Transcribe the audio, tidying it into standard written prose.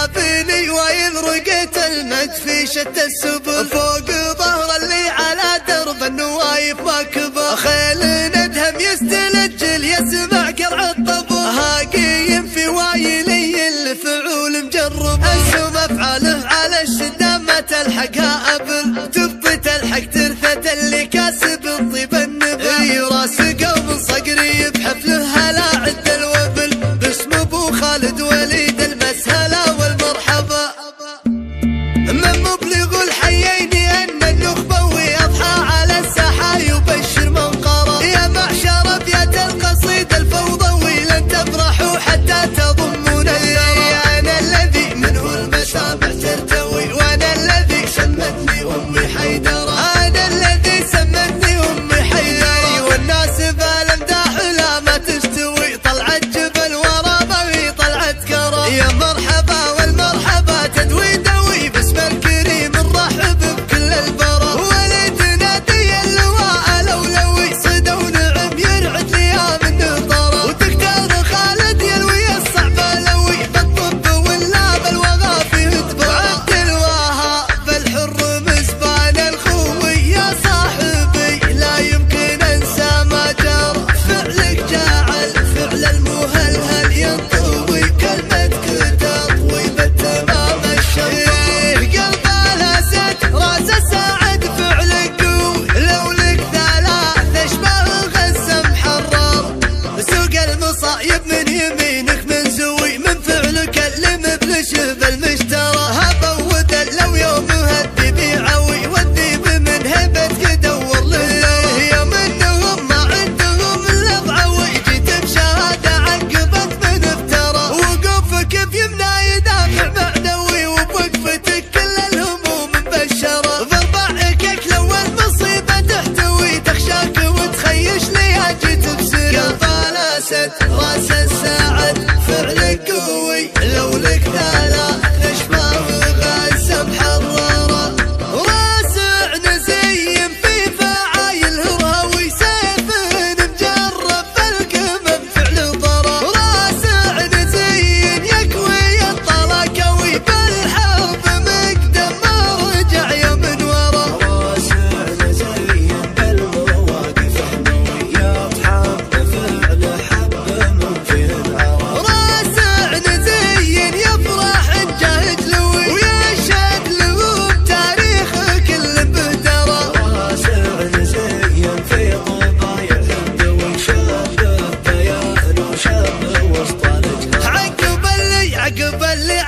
يافيني وين رقيت المجد في شتى السبل، فوق ظهر اللي على درب النوايف ما كبر، خيل ندهم يستلجل يسمع قرع الطبل، هاقيم في وايلي الفعول مجرب، اسم افعاله على الشدة ما تلحقها ابل، تبطي تلحق ترثة اللي كاسب الطيب النبل، راس قوم صقري بحفله هلا عد الوبل، باسم ابو خالد وليد المسهلة والمرحبا، من مبلغ الحيين ان النخبوي اضحى على الساحة يبشر من قرا، يا معشر ابيات القصيد الفوضوي لن تفرحوا حتى تضمون الثرى، انا الذي منه المسامع ترتوي، وانا الذي سمتني امي حيدرة، انا الذي سمتني امي حيدرة، والناس بالامداح لا ما تستوي، طلعت جبل ورا ضوي طلعت كرى، يا مرحبا والمرحبا تدوي دوي باسم الكريم نرحب بكل البرى، ولد نادي اللواء الاولوي صدى ونعم يرعد ليام النظرة، وتختار خالد يلوي الصعب لوي بالطب ولا بالوغى فيه دبر، عبد الوهاب الحر مسبان الخوي يا صاحبي لا يمكن انسى ما جرى، فعلك جعل فعل المهلهل ينطوي، كلمتك تطوي بالتمام الشر، قلب الاسد راس الساعد فعلك قوي، لو لك ثلاث اشباه غزه محرر، سوق المصايب من يمينك من زوي، من فعلك اللي مبلش بالمشترى، هبه ودل لو يوم هدي بيعوي، والذيب من هيبتك دور له، يا منهم ما عندهم الا ضعوي، جيت بشهاده عقبت من افترى، وقوفك بيمنى يدافع معنوي، وبوقفتك كل الهموم مبشره، بربعك لو المصيبه تحتوي، تخشاك وتخيش ليها جيت بسرى، قلب الاسد راس الساعد فعلك قوي، لو لك ثلاث اشباه غزه محرره، راسع نزين في فعايل هرهوي، سيف مجرب بالقمم فعل ضرر، راسع نزين يكوي الطلاقوي، بالحرب مقدم ما رجع يا من ورا، راسع نزين بالمواقف حنوي، يضحك بفعل حب من فيه العرى، راسع نزين يفرح الجاهد لوي، ويشهد له بتاريخ كل بهدرة، راسع نزين في طبايع الدوي، شاب بيان وشاب وسط الجهة، عقب اللي